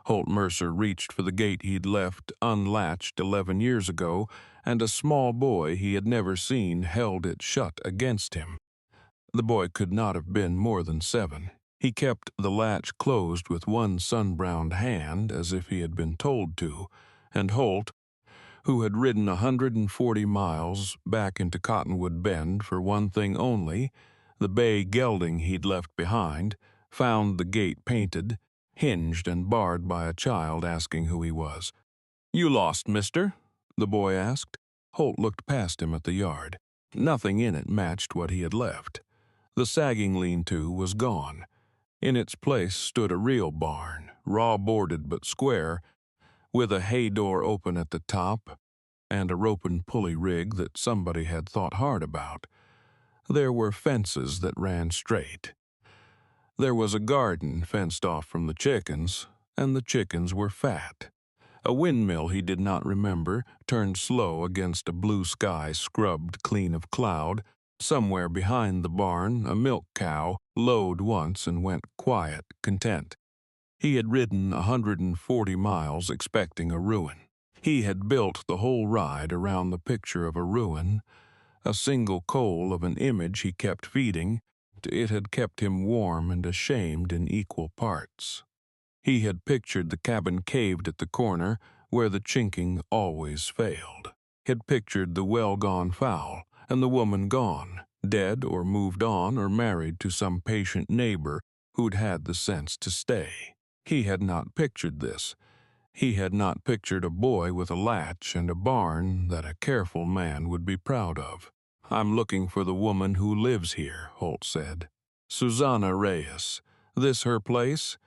Holt Mercer reached for the gate he'd left unlatched 11 years ago, and a small boy he had never seen held it shut against him. The boy could not have been more than 7. He kept the latch closed with one sun-browned hand as if he had been told to, and Holt, who had ridden 140 miles back into Cottonwood Bend for one thing only, the bay gelding he'd left behind, found the gate painted, hinged and barred by a child asking who he was. "You lost, mister?" the boy asked. Holt looked past him at the yard. Nothing in it matched what he had left. The sagging lean-to was gone. In its place stood a real barn, raw-boarded but square, with a hay door open at the top and a rope and pulley rig that somebody had thought hard about. There were fences that ran straight. There was a garden fenced off from the chickens, and the chickens were fat. A windmill he did not remember turned slow against a blue sky scrubbed clean of cloud. Somewhere behind the barn, a milk cow lowed once and went quiet, content. He had ridden 140 miles expecting a ruin. He had built the whole ride around the picture of a ruin. A single coal of an image he kept feeding. It had kept him warm and ashamed in equal parts. He had pictured the cabin caved at the corner where the chinking always failed. Had pictured the well-gone fowl and the woman gone, dead or moved on or married to some patient neighbor who'd had the sense to stay. He had not pictured this. He had not pictured a boy with a latch and a barn that a careful man would be proud of. "I'm looking for the woman who lives here," Holt said. "Susanna Reyes. This her place?"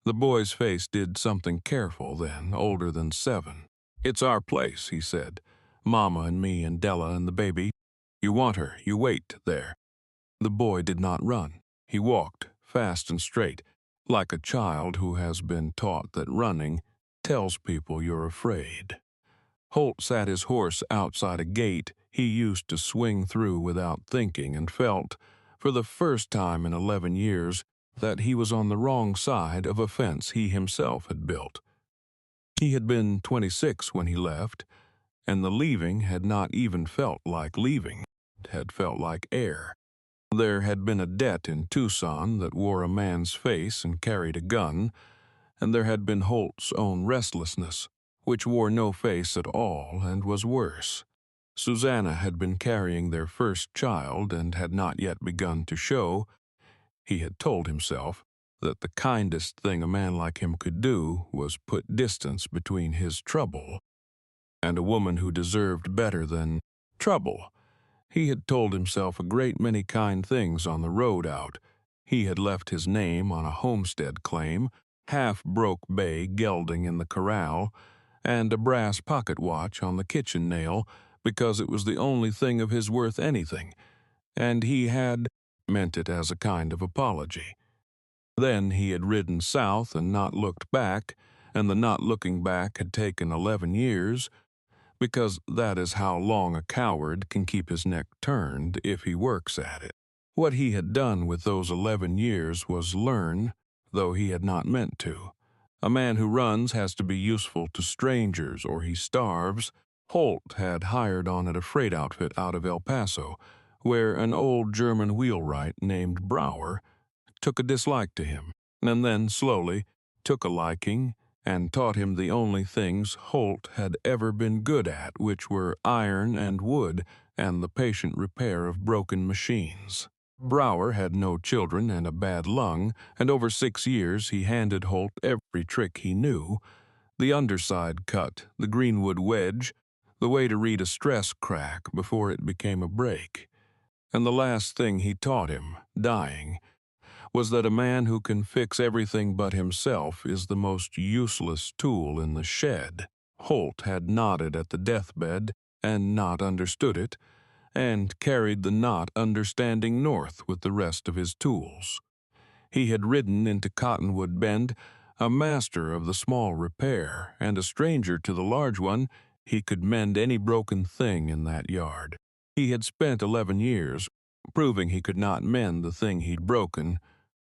The boy's face did something careful then, older than 7. "It's our place," he said. "Mama and me and Della and the baby. You want her, you wait there." The boy did not run. He walked, fast and straight, like a child who has been taught that running tells people you're afraid. Holt sat his horse outside a gate he used to swing through without thinking and felt, for the first time in 11 years, that he was on the wrong side of a fence he himself had built. He had been 26 when he left, and the leaving had not even felt like leaving. It had felt like air. There had been a debt in Tucson that wore a man's face and carried a gun, and there had been Holt's own restlessness, which wore no face at all and was worse. Susanna had been carrying their first child and had not yet begun to show. He had told himself that the kindest thing a man like him could do was put distance between his trouble and a woman who deserved better than trouble. He had told himself a great many kind things on the road out. He had left his name on a homestead claim, half-broke bay gelding in the corral, and a brass pocket watch on the kitchen nail because it was the only thing of his worth anything, and he had meant it as a kind of apology. Then he had ridden south and not looked back, and the not looking back had taken 11 years, because that is how long a coward can keep his neck turned if he works at it. What he had done with those 11 years was learn, though he had not meant to. A man who runs has to be useful to strangers or he starves. Holt had hired on at a freight outfit out of El Paso, where an old German wheelwright named Brower took a dislike to him, and then slowly took a liking and taught him the only things Holt had ever been good at, which were iron and wood and the patient repair of broken machines. Brower had no children and a bad lung, and over 6 years he handed Holt every trick he knew: the underside cut, the greenwood wedge, the way to read a stress crack before it became a break. And the last thing he taught him, dying, was that a man who can fix everything but himself is the most useless tool in the shed. Holt had nodded at the deathbed and not understood it, and carried the not understanding north with the rest of his tools. He had ridden into Cottonwood Bend, a master of the small repair, and a stranger to the large one. He could mend any broken thing in that yard. He had spent 11 years proving he could not mend the thing he'd broken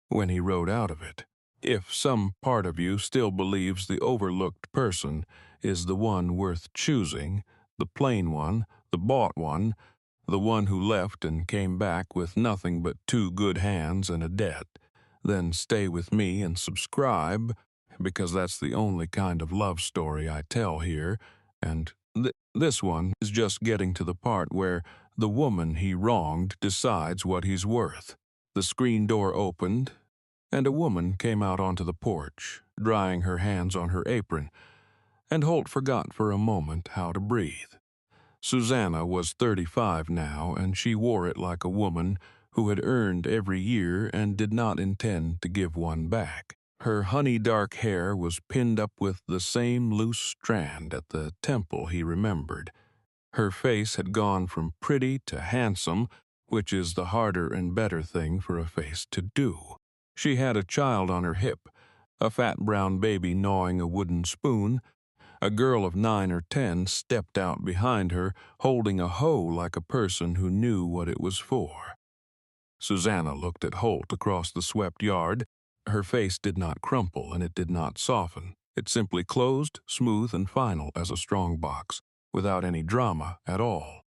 when he rode out of it. If some part of you still believes the overlooked person is the one worth choosing, the plain one, the bought one, the one who left and came back with nothing but two good hands and a debt, then stay with me and subscribe, because that's the only kind of love story I tell here, and this one is just getting to the part where the woman he wronged decides what he's worth. The screen door opened, and a woman came out onto the porch, drying her hands on her apron, and Holt forgot for a moment how to breathe. Susanna was 35 now, and she wore it like a woman who had earned every year and did not intend to give one back. Her honey-dark hair was pinned up with the same loose strand at the temple he remembered. Her face had gone from pretty to handsome, which is the harder and better thing for a face to do. She had a child on her hip, a fat brown baby gnawing a wooden spoon. A girl of 9 or 10 stepped out behind her, holding a hoe like a person who knew what it was for. Susanna looked at Holt across the swept yard. Her face did not crumple and it did not soften. It simply closed, smooth and final as a strongbox, without any drama at all.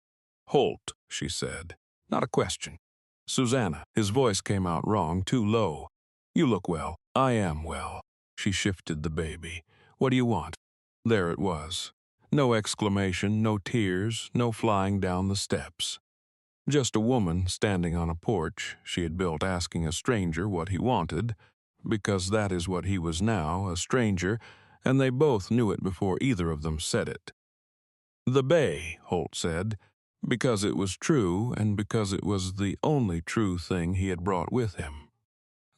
"Holt," she said. "Not a question." "Susanna." His voice came out wrong, too low. "You look well." "I am well." She shifted the baby. "What do you want?" There it was. No exclamation, no tears, no flying down the steps. Just a woman standing on a porch she had built asking a stranger what he wanted, because that is what he was now, a stranger, and they both knew it before either of them said it. "The bay," Holt said, because it was true and because it was the only true thing he had brought with him.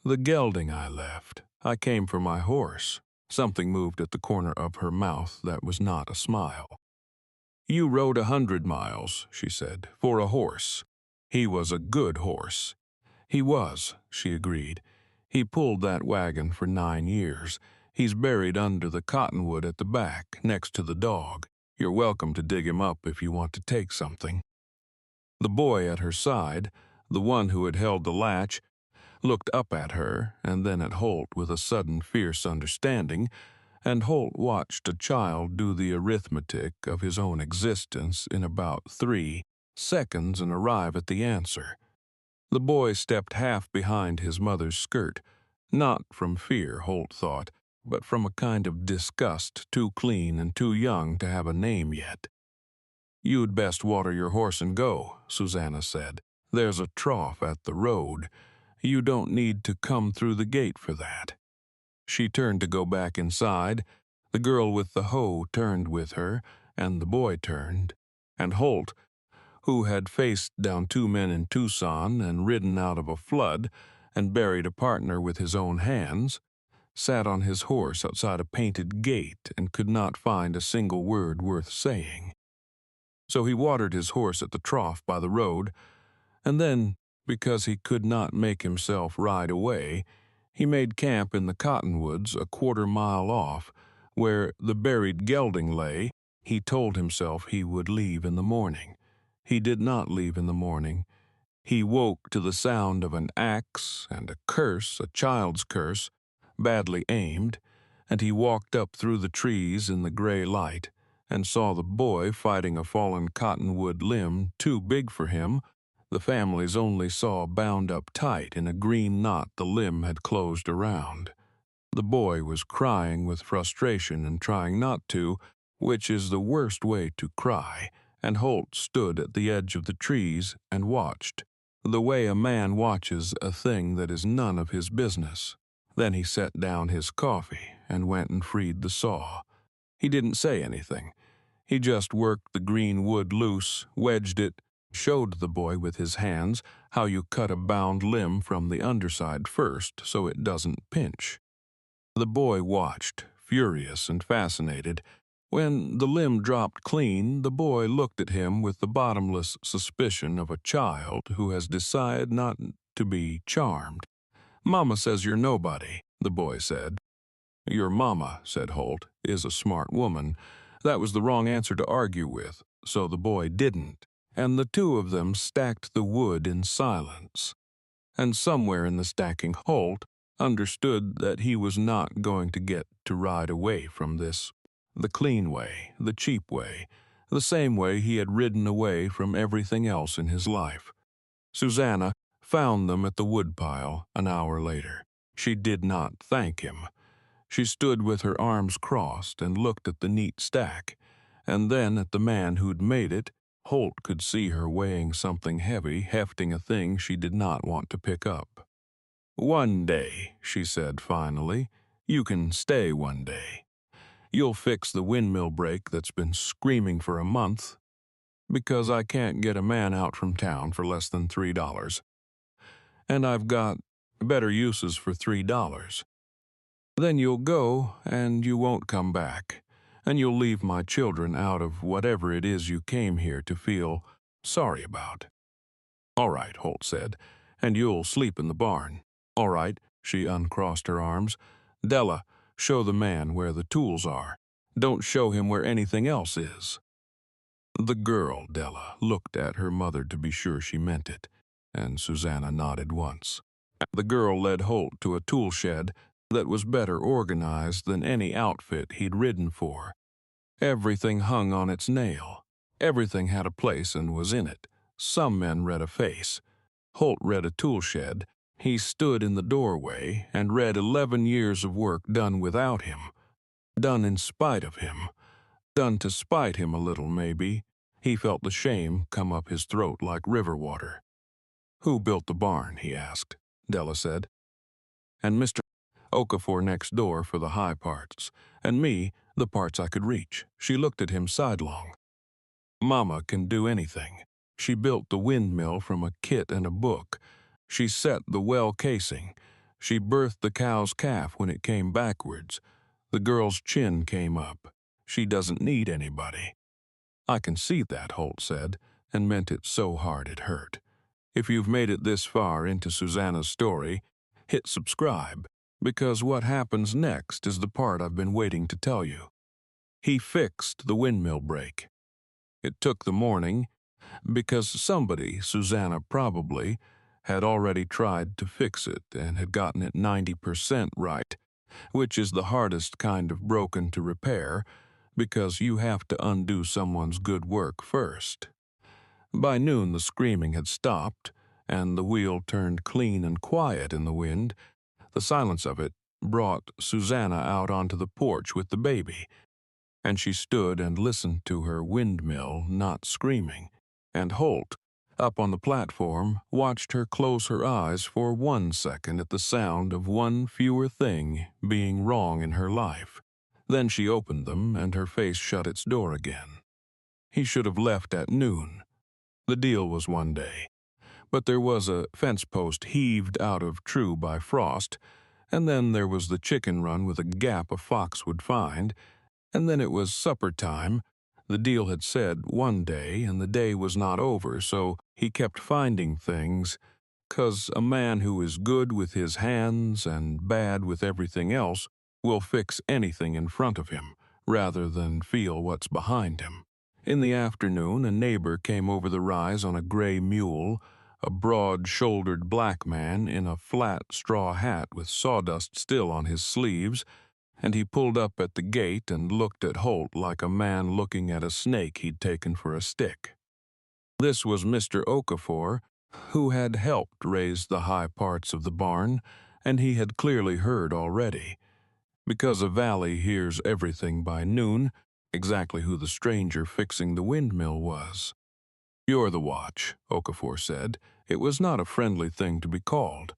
"The gelding I left. I came for my horse." Something moved at the corner of her mouth that was not a smile. "You rode 100 miles," she said, "for a horse. He was a good horse." "He was," she agreed. "He pulled that wagon for 9 years. He's buried under the cottonwood at the back, next to the dog. You're welcome to dig him up if you want to take something." The boy at her side, the one who had held the latch, looked up at her and then at Holt with a sudden fierce understanding, and Holt watched a child do the arithmetic of his own existence in about 3 seconds and arrive at the answer. The boy stepped half behind his mother's skirt, not from fear, Holt thought, but from a kind of disgust, too clean and too young to have a name yet. "You'd best water your horse and go," Susanna said. "There's a trough at the road. You don't need to come through the gate for that." She turned to go back inside. The girl with the hoe turned with her, and the boy turned. And Holt, who had faced down 2 men in Tucson and ridden out of a flood and buried a partner with his own hands, sat on his horse outside a painted gate and could not find a single word worth saying. So he watered his horse at the trough by the road, and then, because he could not make himself ride away, he made camp in the cottonwoods a 1/4 mile off, where the buried gelding lay. He told himself he would leave in the morning. He did not leave in the morning. He woke to the sound of an axe and a curse, a child's curse, badly aimed, and he walked up through the trees in the gray light and saw the boy fighting a fallen cottonwood limb too big for him. The family's only saw bound up tight in a green knot the limb had closed around. The boy was crying with frustration and trying not to, which is the worst way to cry, and Holt stood at the edge of the trees and watched, the way a man watches a thing that is none of his business. Then he set down his coffee and went and freed the saw. He didn't say anything. He just worked the green wood loose, wedged it, showed the boy with his hands how you cut a bound limb from the underside first so it doesn't pinch. The boy watched, furious and fascinated. When the limb dropped clean, the boy looked at him with the bottomless suspicion of a child who has decided not to be charmed. "Mama says you're nobody," the boy said. "Your mama," said Holt, "is a smart woman." That was the wrong answer to argue with, so the boy didn't, and the two of them stacked the wood in silence. And somewhere in the stacking Holt, understood that he was not going to get to ride away from this. The clean way, the cheap way, the same way he had ridden away from everything else in his life. Susanna found them at the woodpile an hour later. She did not thank him. She stood with her arms crossed and looked at the neat stack, and then at the man who'd made it. Holt could see her weighing something heavy, hefting a thing she did not want to pick up. "One day," she said finally. "You can stay one day. You'll fix the windmill brake that's been screaming for a month, because I can't get a man out from town for less than $3. And I've got better uses for $3. Then you'll go, and you won't come back, and you'll leave my children out of whatever it is you came here to feel sorry about." "All right," Holt said, "and you'll sleep in the barn." "All right," she uncrossed her arms. "Della, show the man where the tools are. Don't show him where anything else is." The girl, Della, looked at her mother to be sure she meant it, and Susanna nodded once. The girl led Holt to a tool shed that was better organized than any outfit he'd ridden for. Everything hung on its nail. Everything had a place and was in it. Some men read a face. Holt read a tool shed. He stood in the doorway and read 11 years of work done without him, done in spite of him, done to spite him a little, maybe. He felt the shame come up his throat like river water. "Who built the barn?" he asked. Della said. "And Mr. Okafor next door for the high parts, and me, the parts I could reach." She looked at him sidelong. "Mama can do anything. She built the windmill from a kit and a book. She set the well casing. She birthed the cow's calf when it came backwards. The girl's chin came up. She doesn't need anybody." "I can see that," Holt said, and meant it so hard it hurt. If you've made it this far into Susanna's story, hit subscribe, because what happens next is the part I've been waiting to tell you. He fixed the windmill brake. It took the morning, because somebody, Susanna probably, had already tried to fix it and had gotten it 90% right, which is the hardest kind of broken to repair, because you have to undo someone's good work first. By noon the screaming had stopped, and the wheel turned clean and quiet in the wind. The silence of it brought Susanna out onto the porch with the baby, and she stood and listened to her windmill not screaming, and Holt, up on the platform, watched her close her eyes for 1 second at the sound of one fewer thing being wrong in her life. Then she opened them, and her face shut its door again. He should have left at noon. The deal was one day, but there was a fence post heaved out of true by frost, and then there was the chicken run with a gap a fox would find, and then it was supper time. The deal had said one day, and the day was not over, so he kept finding things, 'cause a man who is good with his hands and bad with everything else will fix anything in front of him, rather than feel what's behind him. In the afternoon, a neighbor came over the rise on a gray mule, a broad-shouldered black man in a flat straw hat with sawdust still on his sleeves, and he pulled up at the gate and looked at Holt like a man looking at a snake he'd taken for a stick. This was Mr. Okafor, who had helped raise the high parts of the barn, and he had clearly heard already. Because a valley hears everything by noon, exactly who the stranger fixing the windmill was. "You're the watch," Okafor said. It was not a friendly thing to be called.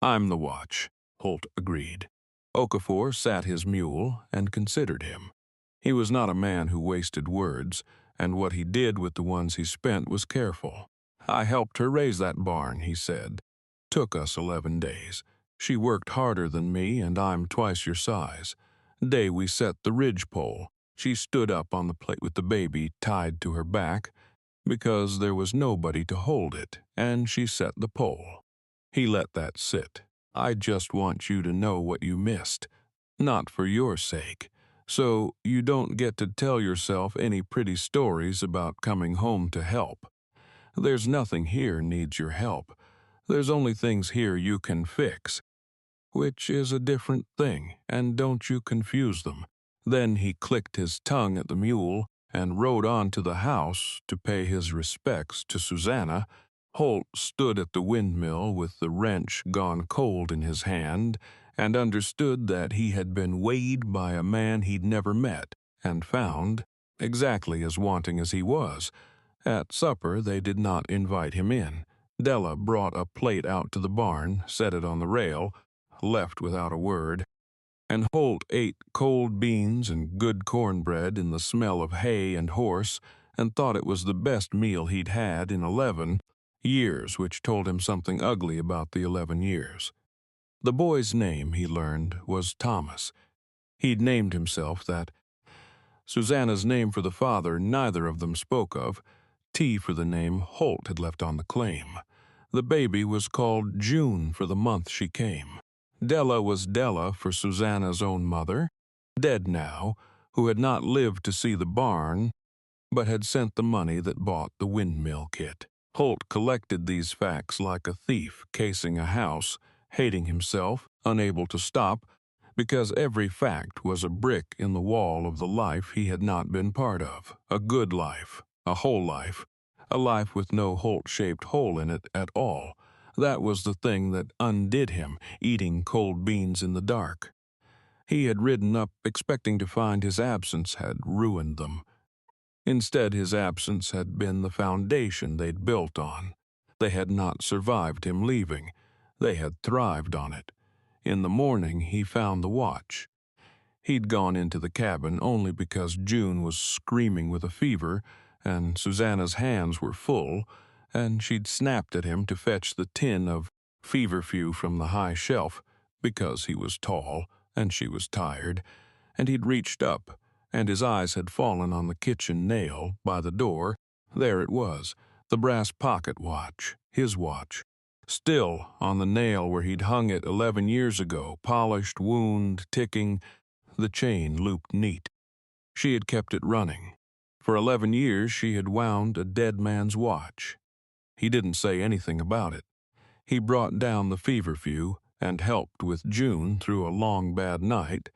"I'm the watch," Holt agreed. Okafor sat his mule and considered him. He was not a man who wasted words, and what he did with the ones he spent was careful. "I helped her raise that barn," he said. "Took us 11 days. She worked harder than me, and I'm twice your size. Day we set the ridge pole, she stood up on the plate with the baby tied to her back, because there was nobody to hold it, and she set the pole. He let that sit. I just want you to know what you missed, not for your sake, so you don't get to tell yourself any pretty stories about coming home to help. There's nothing here needs your help. There's only things here you can fix. which is a different thing, and don't you confuse them. Then he clicked his tongue at the mule and rode on to the house to pay his respects to Susanna. Holt stood at the windmill with the wrench gone cold in his hand and understood that he had been weighed by a man he'd never met and found exactly as wanting as he was. At supper they did not invite him in. Della brought a plate out to the barn, set it on the rail, left without a word, and Holt ate cold beans and good cornbread in the smell of hay and horse, and thought it was the best meal he'd had in 11 years, which told him something ugly about the 11 years. The boy's name, he learned, was Thomas. He'd named himself that. Susanna's name for the father neither of them spoke of. T for the name Holt had left on the claim. The baby was called June for the month she came. Della was Della for Susanna's own mother, dead now, who had not lived to see the barn, but had sent the money that bought the windmill kit. Holt collected these facts like a thief casing a house, hating himself, unable to stop, because every fact was a brick in the wall of the life he had not been part of, a good life, a whole life, a life with no Holt-shaped hole in it at all. That was the thing that undid him, eating cold beans in the dark. He had ridden up expecting to find his absence had ruined them. Instead, his absence had been the foundation they'd built on. They had not survived him leaving. They had thrived on it. In the morning, he found the watch. He'd gone into the cabin only because June was screaming with a fever, and Susanna's hands were full, and she'd snapped at him to fetch the tin of feverfew from the high shelf, because he was tall and she was tired, and he'd reached up, and his eyes had fallen on the kitchen nail by the door. There it was, the brass pocket watch, his watch. Still on the nail where he'd hung it 11 years ago, polished, wound, ticking, the chain looped neat. She had kept it running. For 11 years she had wound a dead man's watch. He didn't say anything about it. He brought down the feverfew and helped with June through a long bad night,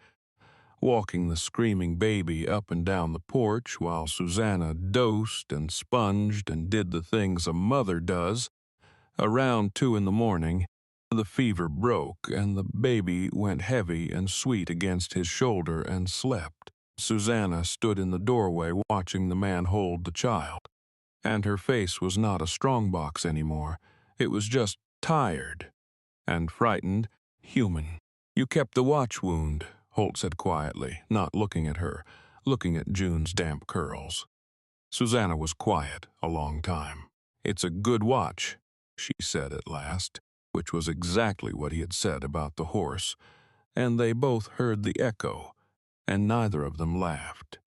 walking the screaming baby up and down the porch while Susanna dosed and sponged and did the things a mother does. Around 2 in the morning, the fever broke and the baby went heavy and sweet against his shoulder and slept. Susanna stood in the doorway watching the man hold the child, and her face was not a strongbox anymore. It was just tired and frightened, human. "You kept the watch wound," Holt said quietly, not looking at her, looking at June's damp curls. Susanna was quiet a long time. "It's a good watch," she said at last, which was exactly what he had said about the horse, and they both heard the echo, and neither of them laughed.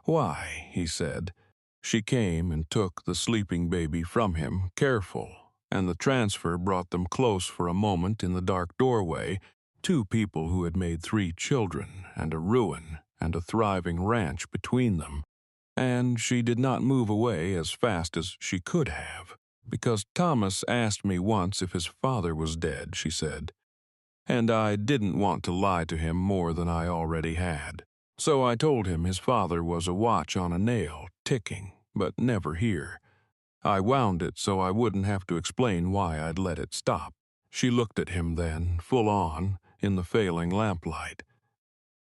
"Why?" he said. She came and took the sleeping baby from him, careful, and the transfer brought them close for a moment in the dark doorway, 2 people who had made 3 children and a ruin and a thriving ranch between them. And she did not move away as fast as she could have, because Thomas asked me once if his father was dead, she said, and I didn't want to lie to him more than I already had. So I told him his father was a watch on a nail, ticking, but never here. I wound it so I wouldn't have to explain why I'd let it stop. She looked at him then, full on, in the failing lamplight.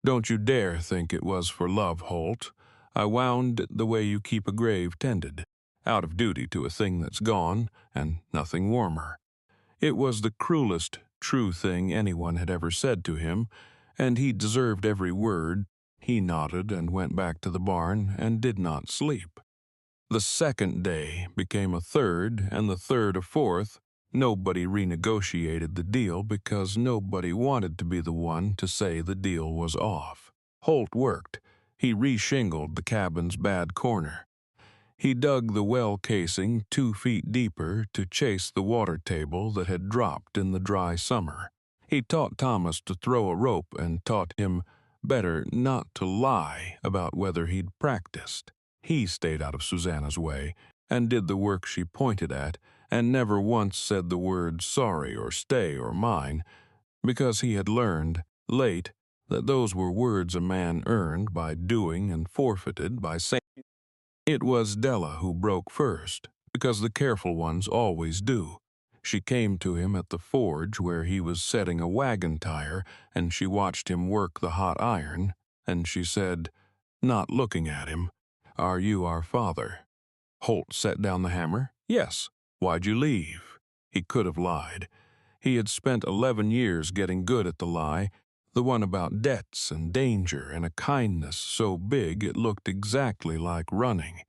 "Don't you dare think it was for love, Holt. I wound it the way you keep a grave tended, out of duty to a thing that's gone, and nothing warmer." It was the cruelest, true thing anyone had ever said to him, and he deserved every word. He nodded and went back to the barn and did not sleep. The second day became a third, and the third a fourth. Nobody renegotiated the deal because nobody wanted to be the one to say the deal was off. Holt worked. He reshingled the cabin's bad corner. He dug the well casing 2 feet deeper to chase the water table that had dropped in the dry summer. He taught Thomas to throw a rope and taught him better not to lie about whether he'd practiced. He stayed out of Susanna's way and did the work she pointed at and never once said the words sorry or stay or mine, because he had learned, late, that those were words a man earned by doing and forfeited by saying. It was Della who broke first, because the careful ones always do. She came to him at the forge where he was setting a wagon tire, and she watched him work the hot iron, and she said, not looking at him, "Are you our father?" Holt set down the hammer. "Yes." "Why'd you leave?" He could have lied. He had spent 11 years getting good at the lie, the one about debts and danger and a kindness so big it looked exactly like running.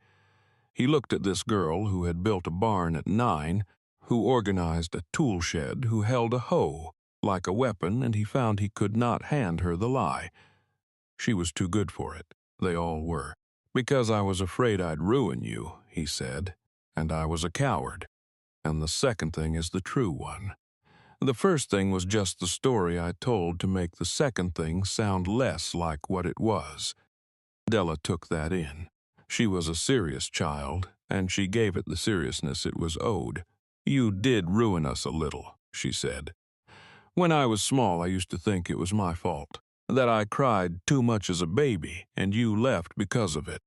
He looked at this girl who had built a barn at 9, who organized a tool shed, who held a hoe like a weapon, and he found he could not hand her the lie. She was too good for it. They all were. "Because I was afraid I'd ruin you," he said, "and I was a coward. And the second thing is the true one. The first thing was just the story I told to make the second thing sound less like what it was." Della took that in. She was a serious child, and she gave it the seriousness it was owed. "You did ruin us a little," she said. "When I was small, I used to think it was my fault, that I cried too much as a baby, and you left because of it."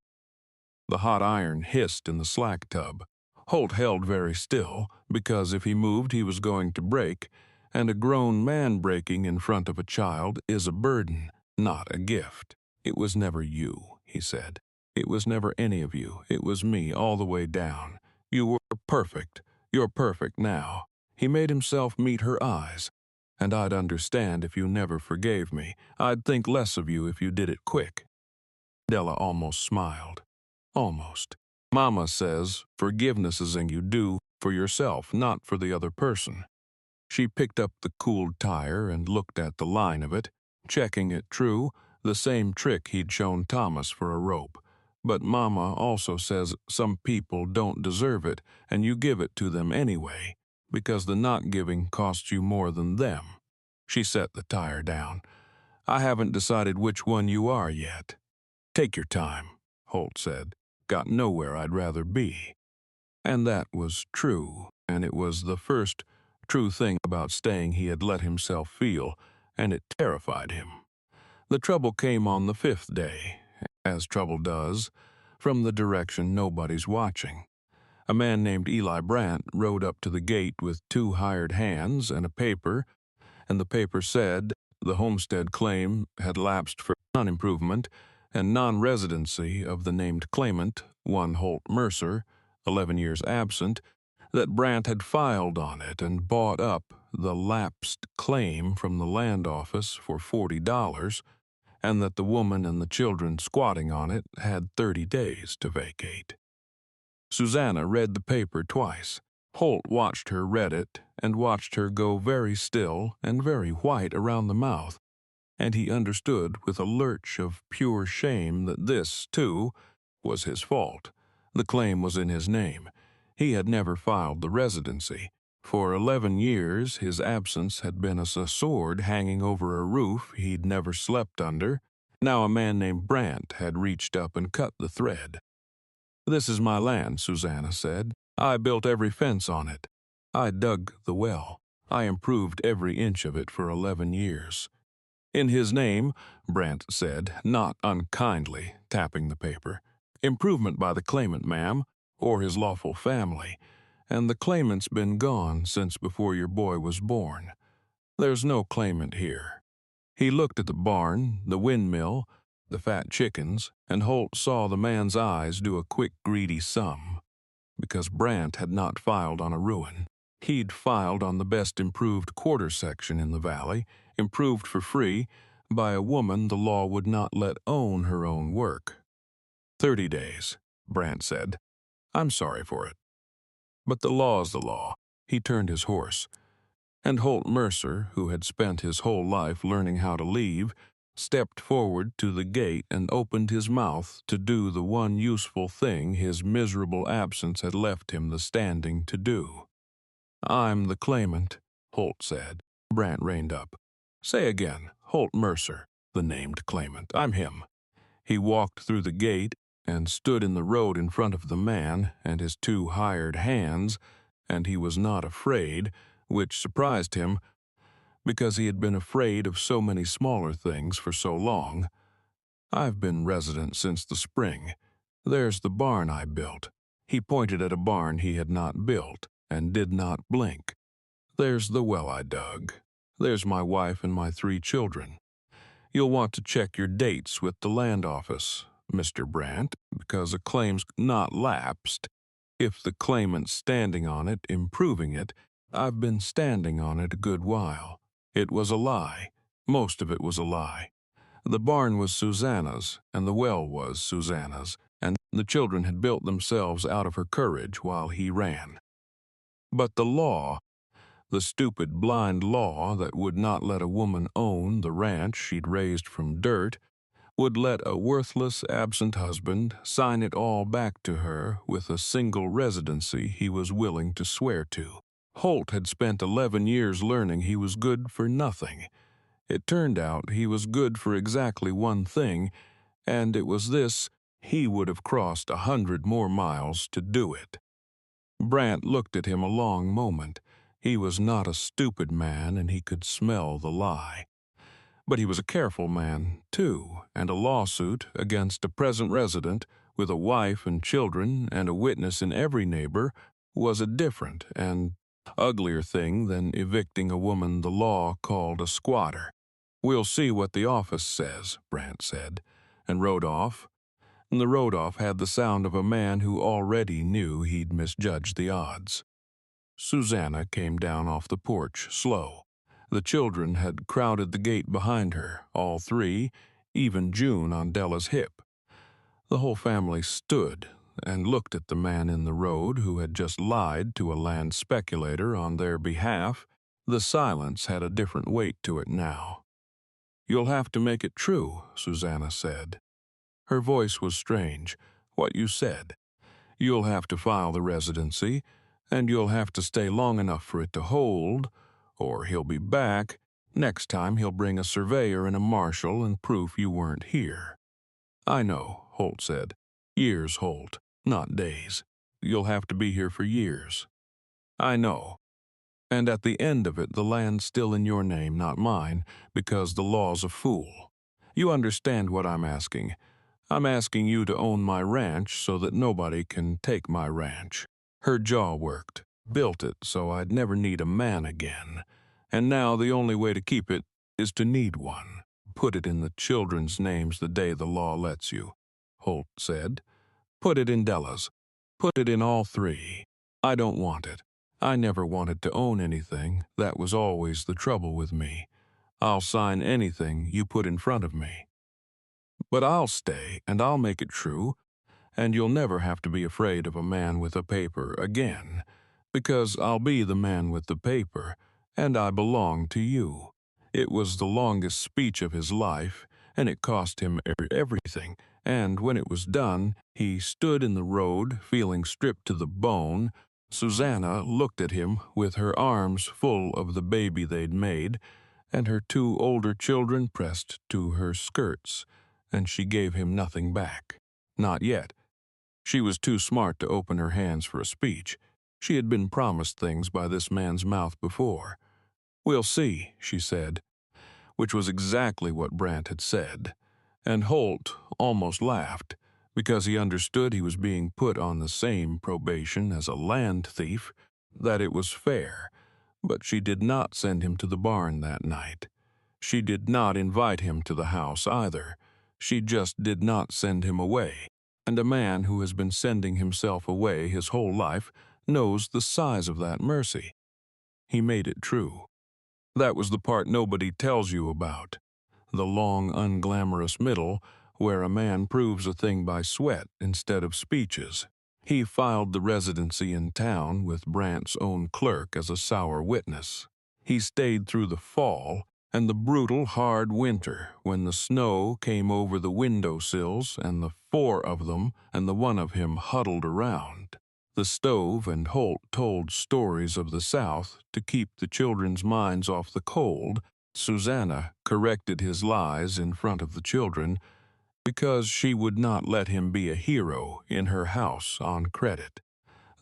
The hot iron hissed in the slack tub. Holt held very still, because if he moved he was going to break, and a grown man breaking in front of a child is a burden, not a gift. "It was never you," he said. "It was never any of you. It was me all the way down. You were perfect. You're perfect now." He made himself meet her eyes. "And I'd understand if you never forgave me. I'd think less of you if you did it quick." Della almost smiled. Almost. "Mama says forgiveness is thing you do for yourself, not for the other person." She picked up the cooled tire and looked at the line of it, checking it true, the same trick he'd shown Thomas for a rope. "But Mama also says some people don't deserve it, and you give it to them anyway, because the not giving costs you more than them." She set the tire down. "I haven't decided which one you are yet." "Take your time," Holt said. "Got nowhere I'd rather be." And that was true, and it was the first true thing about staying he had let himself feel, and it terrified him. The trouble came on the 5th day, as trouble does, from the direction nobody's watching. A man named Eli Brandt rode up to the gate with 2 hired hands and a paper, and the paper said the homestead claim had lapsed for non-improvement and non-residency of the named claimant, one Holt Mercer, 11 years absent, that Brandt had filed on it and bought up the lapsed claim from the land office for $40, and that the woman and the children squatting on it had 30 days to vacate. Susanna read the paper twice. Holt watched her read it and watched her go very still and very white around the mouth, and he understood with a lurch of pure shame that this, too, was his fault. The claim was in his name. He had never filed the residency. For 11 years his absence had been as a sword hanging over a roof he'd never slept under. Now a man named Brandt had reached up and cut the thread. "This is my land," Susanna said. "I built every fence on it. I dug the well. I improved every inch of it for 11 years. In his name," Brandt said, not unkindly, tapping the paper. "Improvement by the claimant, ma'am, or his lawful family, and the claimant's been gone since before your boy was born. There's no claimant here." He looked at the barn, the windmill, the fat chickens, and Holt saw the man's eyes do a quick, greedy sum. Because Brandt had not filed on a ruin. He'd filed on the best improved quarter section in the valley, improved for free, by a woman the law would not let own her own work. 30 days, Brandt said. "I'm sorry for it. But the law's the law." He turned his horse. And Holt Mercer, who had spent his whole life learning how to leave, stepped forward to the gate and opened his mouth to do the one useful thing his miserable absence had left him the standing to do. "I'm the claimant," Holt said. Brandt reined up. "Say again, Holt Mercer, the named claimant. I'm him." He walked through the gate and stood in the road in front of the man and his 2 hired hands, and he was not afraid, which surprised him, because he had been afraid of so many smaller things for so long. "I've been resident since the spring. There's the barn I built." He pointed at a barn he had not built and did not blink. "There's the well I dug. There's my wife and my 3 children. You'll want to check your dates with the land office, Mr. Brandt, because a claim's not lapsed. If the claimant's standing on it, improving it, I've been standing on it a good while. It was a lie. Most of it was a lie. The barn was Susanna's, and the well was Susanna's, and the children had built themselves out of her courage while he ran. But the law, the stupid blind law that would not let a woman own the ranch she'd raised from dirt, would let a worthless, absent husband sign it all back to her with a single residency he was willing to swear to. Holt had spent 11 years learning he was good for nothing. It turned out he was good for exactly one thing, and it was this: he would have crossed 100 more miles to do it. Brandt looked at him a long moment. He was not a stupid man, and he could smell the lie. But he was a careful man, too, and a lawsuit against a present resident with a wife and children and a witness in every neighbor was a different and uglier thing than evicting a woman the law called a squatter. "We'll see what the office says," Brandt said, and rode off. And the road off had the sound of a man who already knew he'd misjudged the odds. Susanna came down off the porch, slow. The children had crowded the gate behind her, all 3, even June on Della's hip. The whole family stood and looked at the man in the road who had just lied to a land speculator on their behalf. The silence had a different weight to it now. "You'll have to make it true," Susanna said. Her voice was strange. "What you said. You'll have to file the residency, and you'll have to stay long enough for it to hold, or he'll be back. Next time he'll bring a surveyor and a marshal and proof you weren't here." "I know," Holt said. "Years, Holt, not days. You'll have to be here for years." "I know. And at the end of it, the land's still in your name, not mine, because the law's a fool. You understand what I'm asking. I'm asking you to own my ranch so that nobody can take my ranch." Her jaw worked. "Built it so I'd never need a man again. And now the only way to keep it is to need one. Put it in the children's names the day the law lets you," Holt said. "Put it in Della's. Put it in all 3. I don't want it. I never wanted to own anything. That was always the trouble with me. I'll sign anything you put in front of me. But I'll stay, and I'll make it true, and you'll never have to be afraid of a man with a paper again, because I'll be the man with the paper, and I belong to you." It was the longest speech of his life, and it cost him everything, and when it was done, he stood in the road, feeling stripped to the bone. Susanna looked at him with her arms full of the baby they'd made, and her 2 older children pressed to her skirts, and she gave him nothing back. Not yet. She was too smart to open her hands for a speech. She had been promised things by this man's mouth before. "We'll see," she said, which was exactly what Brandt had said. And Holt almost laughed, because he understood he was being put on the same probation as a land thief, that it was fair. But she did not send him to the barn that night. She did not invite him to the house either. She just did not send him away. And a man who has been sending himself away his whole life knows the size of that mercy. He made it true. That was the part nobody tells you about. The long, unglamorous middle, where a man proves a thing by sweat instead of speeches. He filed the residency in town with Brandt's own clerk as a sour witness. He stayed through the fall and the brutal, hard winter when the snow came over the windowsills and the 4 of them and the 1 of him huddled around. The stove and Holt told stories of the South to keep the children's minds off the cold. Susanna corrected his lies in front of the children because she would not let him be a hero in her house on credit.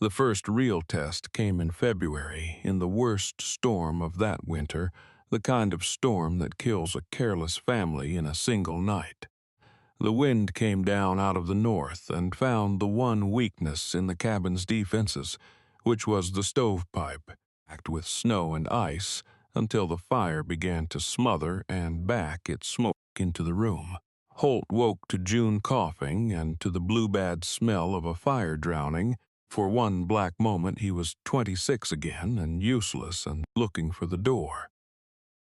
The first real test came in February, in the worst storm of that winter, the kind of storm that kills a careless family in a single night. The wind came down out of the north and found the one weakness in the cabin's defenses, which was the stovepipe, packed with snow and ice until the fire began to smother and back its smoke into the room. Holt woke to June coughing and to the blue-bad smell of a fire drowning. For one black moment he was 26 again and useless and looking for the door.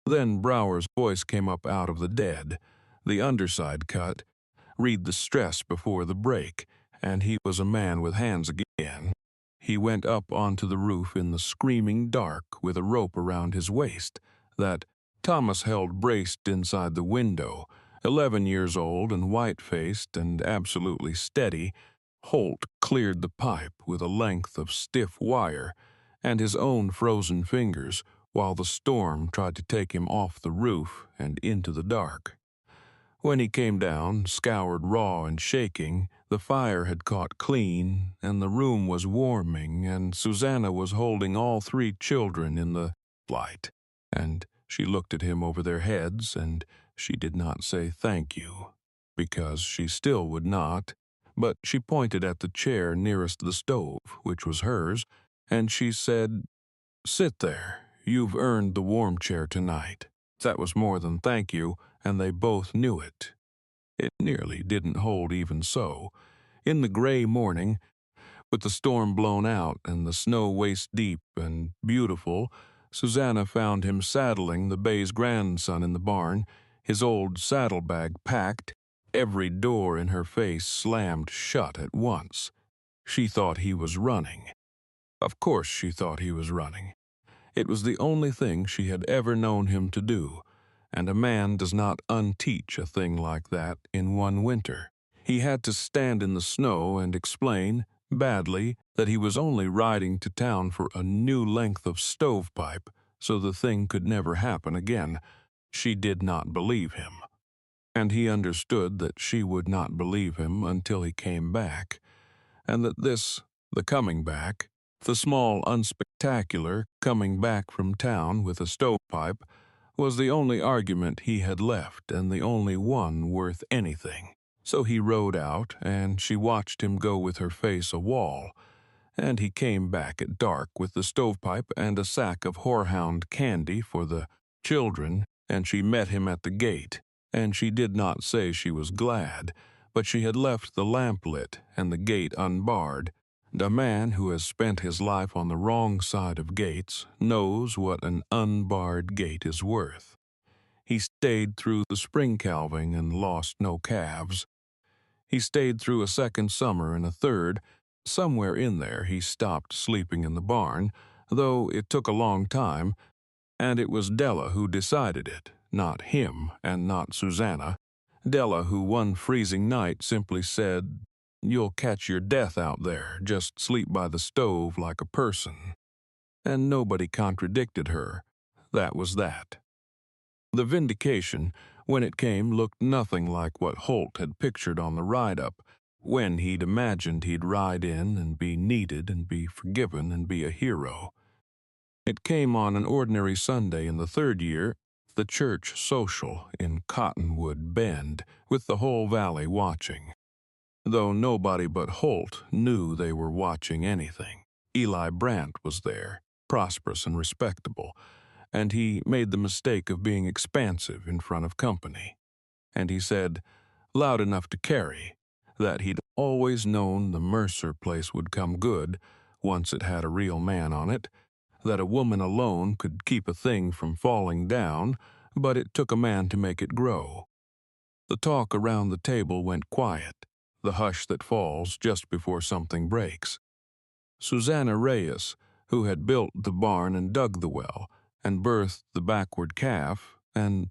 Then Brower's voice came up out of the dead, the underside cut, read the stress before the break, and he was a man with hands again. He went up onto the roof in the screaming dark with a rope around his waist that Thomas held braced inside the window. 11 years old and white-faced and absolutely steady, Holt cleared the pipe with a length of stiff wire and his own frozen fingers while the storm tried to take him off the roof and into the dark. When he came down, scoured raw and shaking, the fire had caught clean, and the room was warming, and Susanna was holding all 3 children in the light. And she looked at him over their heads, and she did not say thank you, because she still would not, but she pointed at the chair nearest the stove, which was hers, and she said, "Sit there. You've earned the warm chair tonight." That was more than thank you, and they both knew it. It nearly didn't hold even so. In the gray morning, with the storm blown out and the snow waist-deep and beautiful, Susanna found him saddling the bay's grandson in the barn, his old saddlebag packed, every door in her face slammed shut at once. She thought he was running. Of course she thought he was running. It was the only thing she had ever known him to do, and a man does not unteach a thing like that in one winter. He had to stand in the snow and explain, badly, that he was only riding to town for a new length of stovepipe, so the thing could never happen again. She did not believe him. And he understood that she would not believe him until he came back, and that this, the coming back, the small, unspectacular coming back from town with a stovepipe, was the only argument he had left and the only one worth anything. So he rode out, and she watched him go with her face a wall, and he came back at dark with the stovepipe and a sack of horehound candy for the children, and she met him at the gate, and she did not say she was glad, but she had left the lamp lit and the gate unbarred. A man who has spent his life on the wrong side of gates knows what an unbarred gate is worth. He stayed through the spring calving and lost no calves. He stayed through a second summer and a third. Somewhere in there he stopped sleeping in the barn, though it took a long time, and it was Della who decided it, not him and not Susanna. Della, who one freezing night simply said, "You'll catch your death out there, just sleep by the stove like a person." And nobody contradicted her. That was that. The vindication, when it came, looked nothing like what Holt had pictured on the ride-up, when he'd imagined he'd ride in and be needed and be forgiven and be a hero. It came on an ordinary Sunday in the 3rd year, the church social in Cottonwood Bend, with the whole valley watching. Though nobody but Holt knew they were watching anything. Eli Brandt was there, prosperous and respectable, and he made the mistake of being expansive in front of company. And he said, loud enough to carry, that he'd always known the Mercer place would come good once it had a real man on it, that a woman alone could keep a thing from falling down, but it took a man to make it grow. The talk around the table went quiet, the hush that falls just before something breaks. Susanna Reyes, who had built the barn and dug the well, and birthed the backward calf, and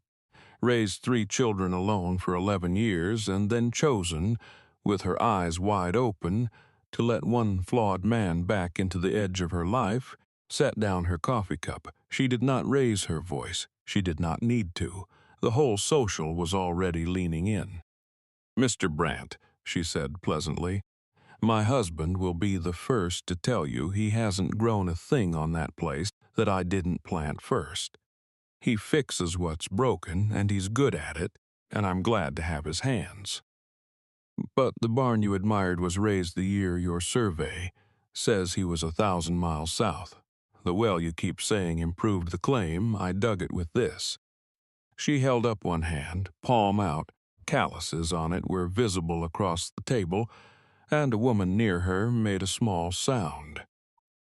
raised 3 children alone for 11 years, and then chosen, with her eyes wide open, to let one flawed man back into the edge of her life, set down her coffee cup. She did not raise her voice. She did not need to. The whole social was already leaning in. "Mr. Brandt," she said pleasantly, "my husband will be the first to tell you he hasn't grown a thing on that place that I didn't plant first. He fixes what's broken, and he's good at it, and I'm glad to have his hands. But the barn you admired was raised the year your survey says he was 1,000 miles south. The well you keep saying improved the claim, I dug it with this." She held up one hand, palm out. Calluses on it were visible across the table, and a woman near her made a small sound.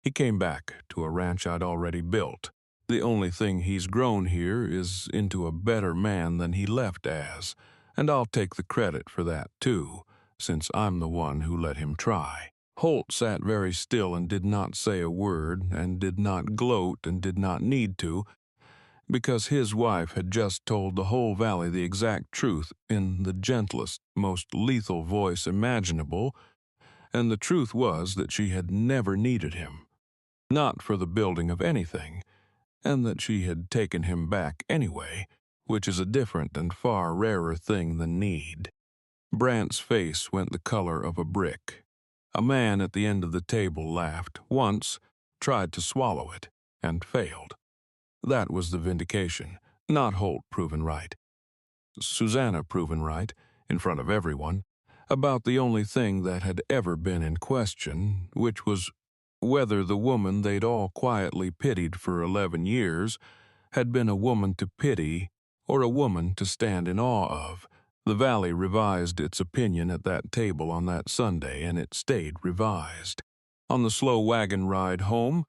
"He came back to a ranch I'd already built. The only thing he's grown here is into a better man than he left as, and I'll take the credit for that too, since I'm the one who let him try." Holt sat very still and did not say a word, and did not gloat and did not need to, because his wife had just told the whole valley the exact truth in the gentlest, most lethal voice imaginable, and the truth was that she had never needed him, not for the building of anything, and that she had taken him back anyway, which is a different and far rarer thing than need. Brant's face went the color of a brick. A man at the end of the table laughed once, tried to swallow it, and failed. That was the vindication, not Holt proven right. Susanna proven right, in front of everyone, about the only thing that had ever been in question, which was whether the woman they'd all quietly pitied for 11 years had been a woman to pity or a woman to stand in awe of. The valley revised its opinion at that table on that Sunday, and it stayed revised. On the slow wagon ride home,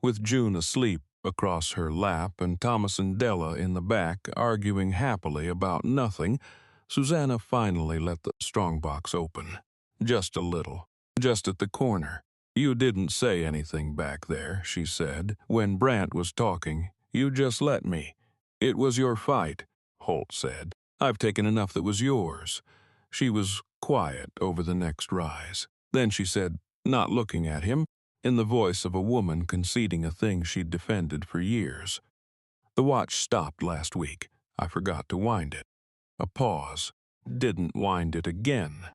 with June asleep across her lap and Thomas and Della in the back arguing happily about nothing, Susanna finally let the strongbox open. Just a little, just at the corner. "You didn't say anything back there," she said, "when Brant was talking. You just let me. It was your fight," Holt said. "I've taken enough that was yours." She was quiet over the next rise. Then she said, not looking at him, in the voice of a woman conceding a thing she'd defended for years, "The watch stopped last week. I forgot to wind it." A pause. "Didn't wind it again."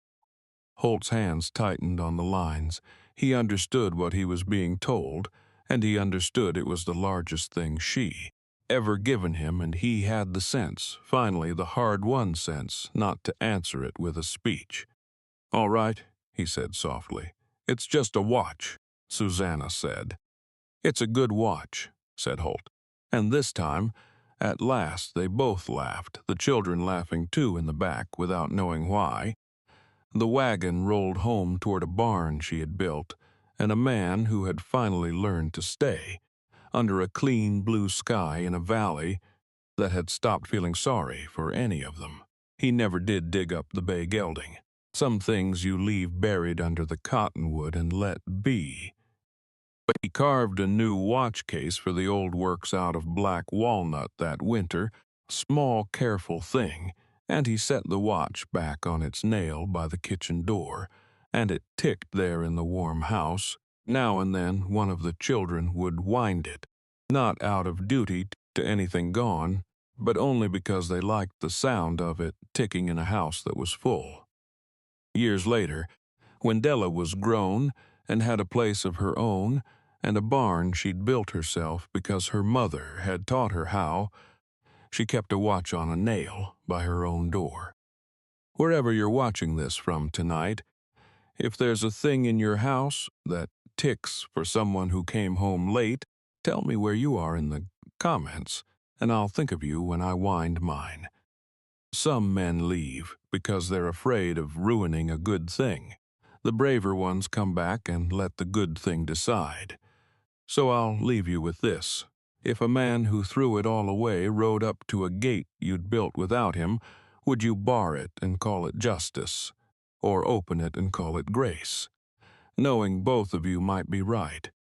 Holt's hands tightened on the lines. He understood what he was being told, and he understood it was the largest thing she ever given him, and he had the sense, finally the hard-won sense, not to answer it with a speech. "All right," he said softly. "It's just a watch," Susanna said. "It's a good watch," said Holt. And this time, at last, they both laughed, the children laughing too in the back without knowing why. The wagon rolled home toward a barn she had built, and a man who had finally learned to stay, under a clean blue sky in a valley that had stopped feeling sorry for any of them. He never did dig up the bay gelding. Some things you leave buried under the cottonwood and let be. But he carved a new watch case for the old works out of black walnut that winter, small, careful thing, and he set the watch back on its nail by the kitchen door, and it ticked there in the warm house. Now and then one of the children would wind it, not out of duty to anything gone, but only because they liked the sound of it ticking in a house that was full. Years later, when Della was grown and had a place of her own and a barn she'd built herself because her mother had taught her how, she kept a watch on a nail by her own door. Wherever you're watching this from tonight, if there's a thing in your house that ticks for someone who came home late, tell me where you are in the comments, and I'll think of you when I wind mine. Some men leave because they're afraid of ruining a good thing. The braver ones come back and let the good thing decide. So I'll leave you with this. If a man who threw it all away rode up to a gate you'd built without him, would you bar it and call it justice, or open it and call it grace, knowing both of you might be right?